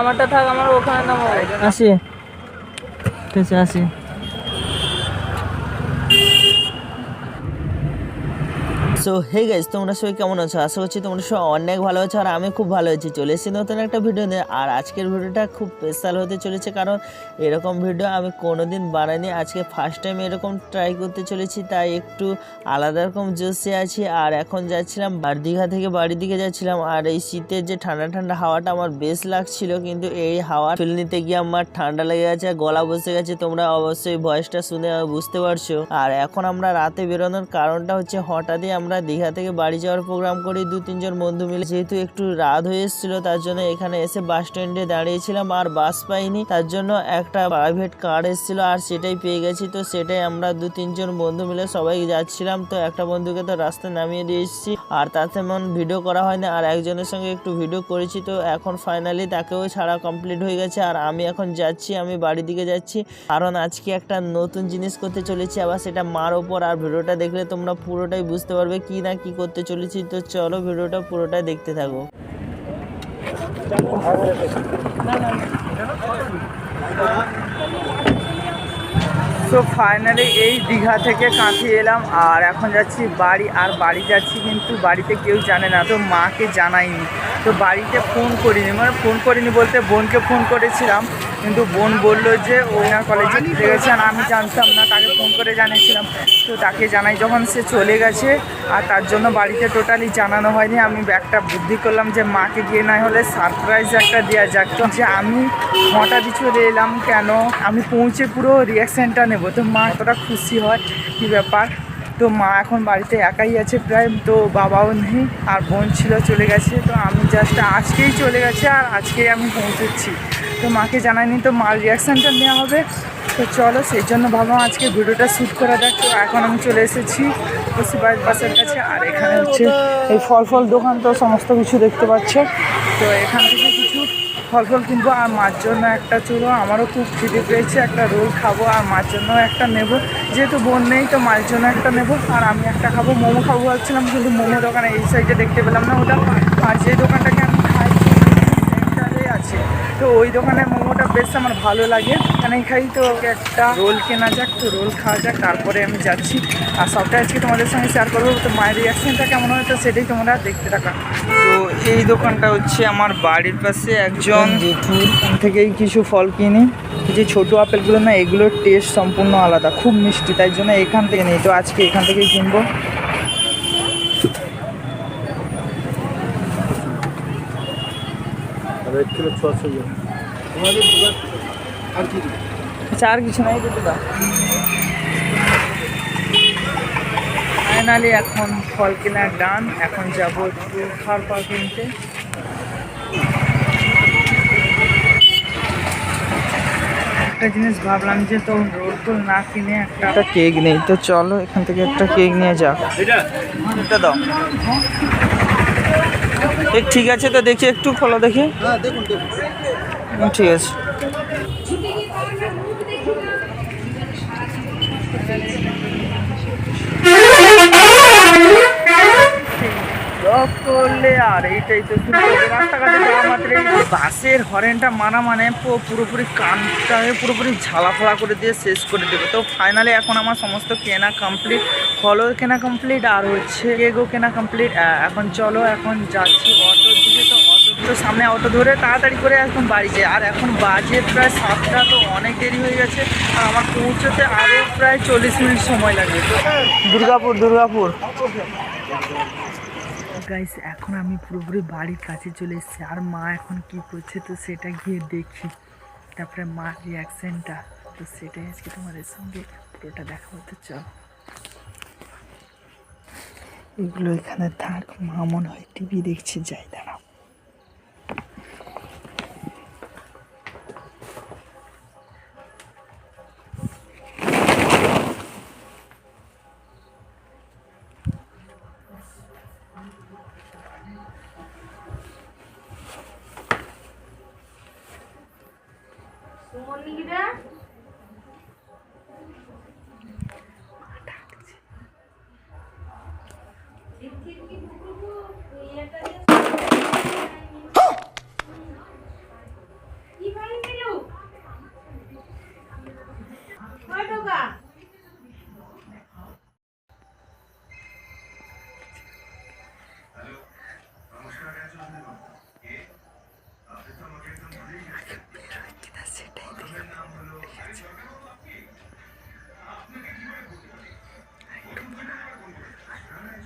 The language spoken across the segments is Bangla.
আমারটা থাক, আমার ওখানে নামো। আসি, ঠিক আছে আসি। সো হে গাইস, তোমরা সবাই কেমন আছো? আশা করছি তোমরা সবাই অনেক ভালো আছো, আর আমি খুব ভালো আছি। চলে এসেছি নতুন একটা ভিডিও নিয়ে। আর আজকের ভিডিওটা খুব স্পেশাল হতে চলেছে, কারণ এরকম ভিডিও আমি কোনোদিন বানাইনি। আজকে ফার্স্ট টাইম এরকম ট্রাই করতে চলেছি, তাই একটু আলাদা রকম জোশে আছি। আর এখন যাচ্ছিলাম দীঘা থেকে বাড়ির দিকে যাচ্ছিলাম। আর এই শীতের যে ঠান্ডা ঠান্ডা হাওয়াটা আমার বেশ লাগছিল, কিন্তু এই হাওয়া ফিল নিতে গিয়ে আমার ঠান্ডা লেগে গেছে, গলা বসে গেছে। তোমরা অবশ্যই ভয়েসটা শুনে বুঝতে পারছো। আর এখন আমরা রাতে বেরোনোর কারণটা হচ্ছে, হঠাৎই আমরা দীঘা থেকে বাড়ি যাওয়ার প্রোগ্রাম করি 2-3 জন বন্ধু মিলে। যেহেতু একটু রাত হয়ে এসেছিল, তার জন্য এখানে এসে বাস স্ট্যান্ডে দাঁড়িয়েছিলাম, আর বাস পাইনি। তার জন্য একটা প্রাইভেট কার এসেছিল, আর সেটাই পেয়ে গেছি। তো সেটাই আমরা 2-3 জন বন্ধু মিলে সবাই যাচ্ছিলাম। তো একটা বন্ধুকে তো রাস্তায় নামিয়ে দিয়ে এসেছি, আর তার তেমন ভিডিও করা হয়নি। আর একজনের সঙ্গে একটু ভিডিও করেছি। তো এখন ফাইনালি তাকেও ছাড়া কমপ্লিট হয়ে গেছে। আর আমি এখন যাচ্ছি, আমি বাড়ির দিকে যাচ্ছি, কারণ আজকে একটা নতুন জিনিস করতে চলেছি, আবার সেটা মার ওপর। আর ভিডিওটা দেখলে তোমরা পুরোটাই বুঝতে পারবে কি না কি করতে চলেছি। তো চলো ভিডিওটা পুরোটাই দেখতে থাকো। তো ফাইনালি এই দীঘা থেকে কাঁথি এলাম, আর এখন যাচ্ছি বাড়ি। আর বাড়ি যাচ্ছি কিন্তু বাড়িতে কেউ জানে না, তো মাকে জানাইনি। তো বাড়িতে ফোন করিনি, মানে ফোন করিনি বলতে বোনকে ফোন করেছিলাম, কিন্তু বোন বললো যে ওনার কলেজে গেছে। আর আমি জানতাম না, তাকে ফোন করে জানিয়েছিলাম। তো তাকে জানাই যখন, সে চলে গেছে। আর তার জন্য বাড়িতে টোটালি জানানো হয়নি। আমি একটা বুদ্ধি করলাম যে মাকে গিয়ে না হলে সারপ্রাইজ একটা দেওয়া যাক, যে আমি হঠাৎই চলে এলাম কেন, আমি পৌঁছে পুরো রিয়াকশানটা নেব। তো মা কতটা খুশি হয়, কী ব্যাপার। তো মা এখন বাড়িতে একাই আছে প্রায়, তো বাবাও নেই, আর বোন ছিল চলে গেছে। তো আমি জাস্ট আজকেই চলে গেছে, আর আজকেই আমি পৌঁছেছি। তো মাকে জানাইনি, তো মার রিয়াকশানটা নেওয়া হবে। তো চলো, সেই জন্য ভাবলাম আজকে ভিডিওটা শ্যুট করা যাক। তো এখন আমি চলে এসেছি বাড়ির পাশের কাছে। আর এখানে হচ্ছে এই ফল দোকান, তো সমস্ত কিছু দেখতে পাচ্ছে। তো এখান থেকে কিছু ফল কিনবো, আর মার জন্য একটা চলো, আমারও খুব খিদে পেয়েছে, একটা রোল খাবো। আর মার জন্য একটা নেব, যেহেতু বোন নেই, তো মার জন্য একটা নেব। আর আমি একটা খাবো, মোমো খাবো ভাবছিলাম, কিন্তু মোমো দোকানে এই সাইডে দেখতে পেলাম না ওটা। আর যে দোকানটাকে আমি খাই সেন্টারে আছে, তো ওই দোকানের মোমোটা বেশ আমার ভালো লাগে, এখানেই খাই। তো একটা রোল কেনা যাক, তো রোল খাওয়া যাক, তারপরে আমি যাচ্ছি। আর সবটা আজকে তোমাদের সঙ্গে শেয়ার করবো। তো মায়ের রিয়াকশানটা কেমন হয়, তো সেটাই তোমরা দেখতে থাকা। তো এই দোকানটা হচ্ছে আমার বাড়ির পাশে একজন জেঠুর, এখান থেকেই কিছু ফল কিনি। যে ছোটো আপেলগুলো না, এগুলোর টেস্ট সম্পূর্ণ আলাদা, খুব মিষ্টি, তাই জন্য এখান থেকে নিই। তো আজকে এখান থেকেই কিনবো। আচ্ছা, আর কিছু নাই দিতে দাও। ফাইনালি এখন ফল কেনার ডান। এখন যাবো একটু খাওয়ার পর কিনতে। একটা জিনিস ভাবলাম যে, তো রোল না কিনে একটা কেক নেই। তো চলো এখান থেকে একটা কেক নিয়ে যাও। এটা দাও। ঠিক আছে, তো দেখি একটু খোলো দেখি। ঠিক আছে। করলে আর এইটাই তো রাস্তাঘাটে যাওয়া মাত্র বাসের হরেনটা মানা, মানে পুরোপুরি কানটা পুরোপুরি ঝালাফালা করে দিয়ে শেষ করে দেবে। তো ফাইনালি এখন আমার সমস্ত কেনা কমপ্লিট, ফলও কেনা কমপ্লিট, আর হচ্ছে কেকও কেনা কমপ্লিট। এখন চলো, এখন যাচ্ছি অটোর দিকে। তো তো সামনে অটো ধরে তাড়াতাড়ি করে এখন বাড়ি যাই। আর এখন বাজে প্রায় 7টা, তো অনেক দেরি হয়ে গেছে। আর আমার পৌঁছতে আরও প্রায় 40 মিনিট সময় লাগবে। তো দুর্গাপুর গাইস, এখন আমি পুরোপুরি বাড়ির কাছে চলে এসেছি। আর মা এখন কি করছে, তো সেটা গিয়ে দেখি, তারপরে মার রিয়াকশানটা, তো সেটাই আজকে তোমাদের সঙ্গে পুরোটা দেখাবো। তো চল, এগুলো এখানে থাক, মা মনে হয় টিভি দেখছে, যাই দাঁড়াও।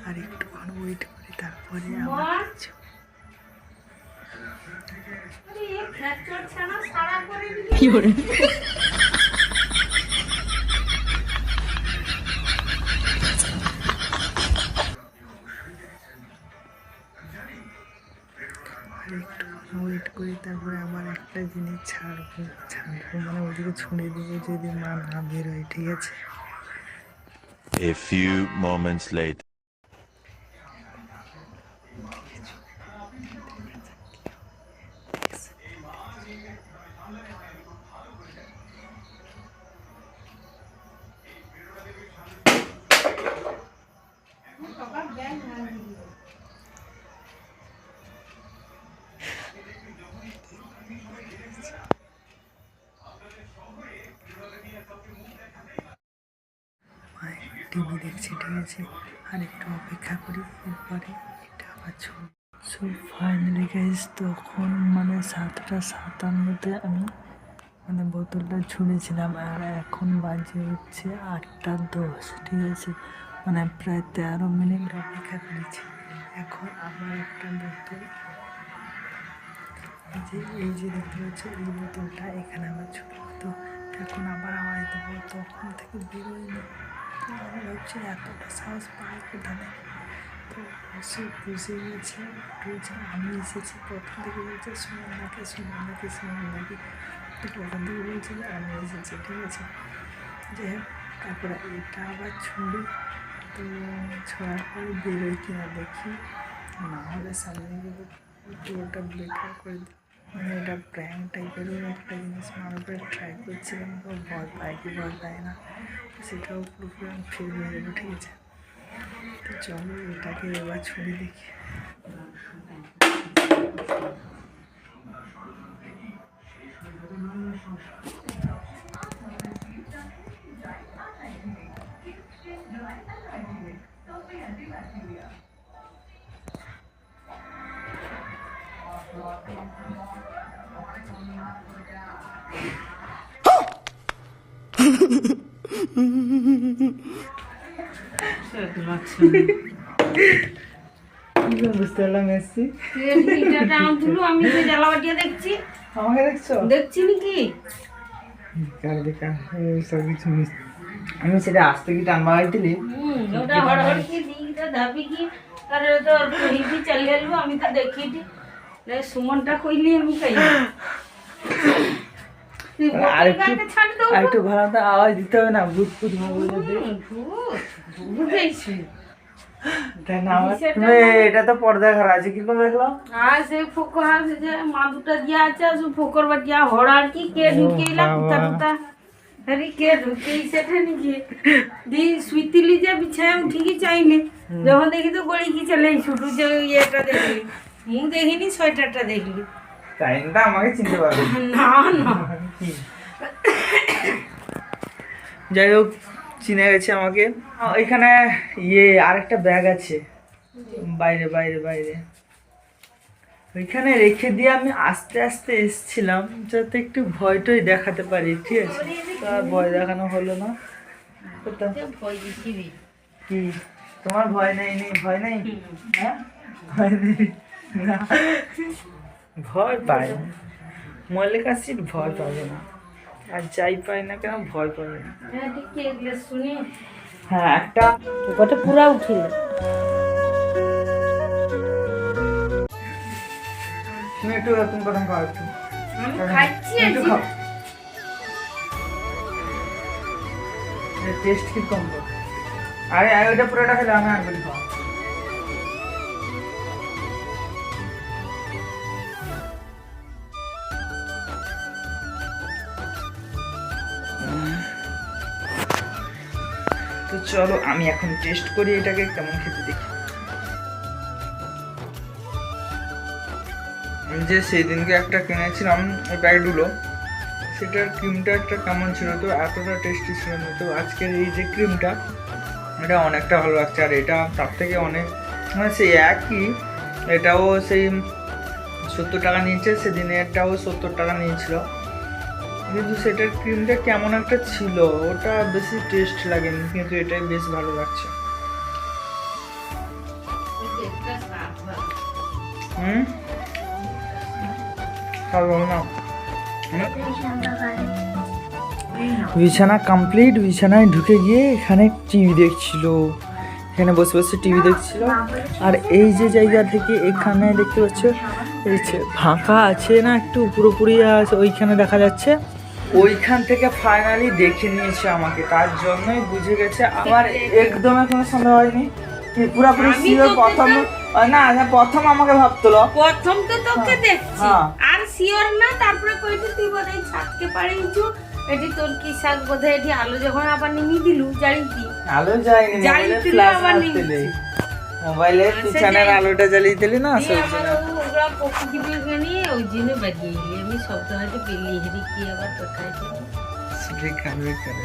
আর একটুক্ষণ ওয়েট করি তারপরে আমার কিছু কি করে ওয়েট করি তারপরে আমার একটা জিনিস ছাড়বো মানে ওদিকে ছুঁড়ে দেবো যদি মা না বেরোয়, ঠিক আছে? A few moments later. TV দেখছি, ঠিক আছে? আর একটু অপেক্ষা করি, এরপরে এটা আবার সো ফাইনালি গাইস তখন মানে 7:57 আমি মানে বোতলটা ছুঁড়েছিলাম আর এখন বাজে হচ্ছে 8:10, ঠিক আছে? মানে প্রায় 13 মিনিট অপেক্ষা করেছি। এখন আবার একটা বোতল এই যে দেখতে পাচ্ছি এই বোতলটা এখানে আবার ছুঁড়ব, তো এখন আবার আওয়াজ দেবো, তখন থেকে বেরোয়নি। তো আমি ভাবছি এতটা সাহস পাই কোথায়, তো বসে বুঝে গেছে আমি এসেছি। প্রথম থেকে বলছে সুমনদাকে তো প্রথম থেকে বলছে যে আমি এসেছি, ঠিক আছে? যাই হোক, তারপরে এটা আবার ছুঁড়ি, তো ছড়ার পরে বেরোয় কিনা দেখি, না হলে সামনে গেলে পুরোটা ব্লেকার করে দিই। মানে এটা প্র্যাঙ্ক টাইপেরও একটা জিনিস মানুষের ট্রাই করছিলাম, তো ভয় পায় কি ভয় পায় না সেটাও পুরোপুরি আমি ফেল হয়ে যাবো, ঠিক আছে? তো চলো এটাকে এবার ছুঁড়ে দেখি। বুঝতে পারলাম এসছি, আমি তো জ্বালাবাটিয়া দেখছি, আমাকে দেখছো? দেখছি নাকি সব কিছু আমি সেটা আসতে কি টান মারাই দিলি, ওটা হড়হড় কি দিকটা ধাপি কি আর তো কইবি চলে এলো, আমি তো দেখিটি সুমনটা কইলি আমি কই আরেকটু ভালো তো আওয়াজ দিতে হবে না, ভূত ভূত ভাবে বুঝেছি। এটা তো পর্দা খারাপ আছে, কি করে দেখলাম? আর সে ফোকর আছে যে মা দুটা দিয়া আছে, আর ফোকর বাটিয়া হড়ার কি কে ঢুকেইলা কুতা আরে কে ঢুকেই সেটা নাকি দি সুইতিলি যে বিছায় উঠিকি চাইলে যখন দেখি তো গড়ি কি চলে ছুটু যে ইয়েটা দেখলি, মুখ দেখিনি সোয়েটারটা দেখলি, তাই না? আমাকে চিনতে পারবে না না যাই হোক চিনে গেছে আমাকে। এখানে আরেকটা ব্যাগ আছে বাইরে বাইরে বাইরে, ওইখানে রেখে দিয়ে আমি আস্তে আস্তে এসছিলাম যাতে একটু ভয়টই দেখাতে পারি, ঠিক আছে? আর ভয় দেখানো হলো না। কি তোমার ভয় নেই? ভয় নেই? হ্যাঁ ভয় নেই না, ভয় পাই মল্লিকা সিট ভয় পাবে না, আর যাই পাই না কেন ভয় পাবে না। হ্যাঁ একটা ওটা পুরা উঠিল, তুমি একটু তুমি প্রথম খাও, একটু আমি খাচ্ছি একটু খাও, টেস্ট কি কম করো। আরে ওইটা পুরোটা খেলে আমি আর বলি খাও। তো চলো আমি এখন টেস্ট করি এটাকে কেমন খেতে দেখি। আমি যে সেই দিনকে একটা কিনেছিলাম ওই প্যাকেটগুলো, সেটার ক্রিমটা একটা কেমন ছিল, তো এতটা টেস্টি ছিল না। তো আজকের এই যে ক্রিমটা, এটা অনেকটা ভালো লাগছে। আর এটা তার থেকে অনেক মানে সেই একই, এটাও সেই 70 টাকা নিয়েছে, সেদিনে এটাও 70 টাকা নিয়েছিল, কিন্তু সেটার ক্রিমটা কেমন একটা ছিল, ওটা বেশি টেস্ট লাগেনি, কিন্তু এটাই বেশ ভালো লাগছে। খাবো না। বিছানা কমপ্লিট, বিছানায় ঢুকে গিয়ে এখানে টিভি দেখছিল, এখানে বসে বসে টিভি দেখছিল। আর এই যে জায়গা থেকে এখানে দেখতে পাচ্ছ এই যে ফাঁকা আছে না, একটু পুরোপুরি আছে, ওইখানে দেখা যাচ্ছে, ওইখান থেকে ফাইনালি দেখে নিয়েছে আমাকে, তার জন্যই বুঝে গেছে। আমার একদম কোনো সন্দেহ হয়নি, পুরোপুরি শিওর। প্রথম না, প্রথম আমাকে ভাবতলো, প্রথম তো তোকে দেখছি হ্যাঁ। আর শিওর না, তারপরে কইছি তুই বোধহয় ছাড়তে পারিছু, এটি তোর কি শাক বোধহয় এটি আলো যখন আবার নিমি দিলু, জানি কি আলো যায়নি, জানি মোবাইলে তুই ফ্ল্যাশ আবার মারতে নিবি। মোবাইলে পিছনের আলোটা জ্বালিয়ে দিলি না, দিয়ে সেই আবার জন্য। ওগুলা প্রকৃতিকে নিয়ে ওই জন্য বেরিয়ে এলি, আমি শব্দ হয়তো পেলিয়ে হেরি কি আবার কোথায় বেকার বেকার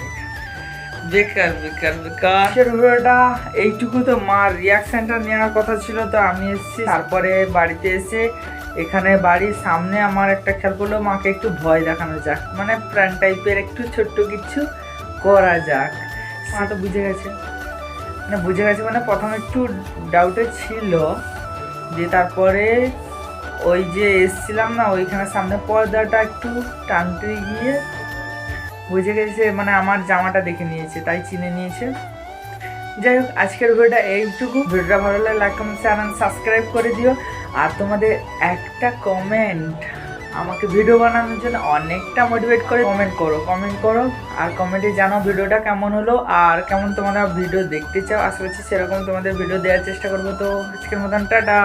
বেকার বেকার বেকার আজকের ভিডিওটা এইটুকু। তো মার রিয়াকশনটা নেওয়ার কথা ছিল, তো আমি এসেছি। তারপরে বাড়িতে এসে এখানে বাড়ির সামনে আমার একটা খেয়াল করলো, মাকে একটু ভয় দেখানো যাক, মানে প্ল্যান টাইপের একটু ছোট্ট কিছু করা যাক। মা তো বুঝে গেছে, মানে প্রথমে একটু ডাউটে ছিল, যে তারপরে ওই যে এসছিলাম না, ওইখানে সামনে পর্দাটা একটু টানতে গিয়ে বুঝে গেছে, মানে আমার জামাটা দেখে নিয়েছে, তাই চিনে নিয়েছে। যাই হোক, আজকের ভিডিওটা এইটুকু। ভিডিওটা ভালো লাগলে লাইক, কমেন্ট, চ্যানেল সাবস্ক্রাইব করে দিও। আর তোমাদের একটা কমেন্ট আমাকে ভিডিও বানানোর জন্য অনেকটা মোটিভেট করে। কমেন্ট করো আর কমেন্টে জানাও ভিডিওটা কেমন হলো আর কেমন তোমরা ভিডিও দেখতে চাও। আশা করছি সেরকম তোমাদের ভিডিও দেওয়ার চেষ্টা করবো। তো আজকের মতন টাটা।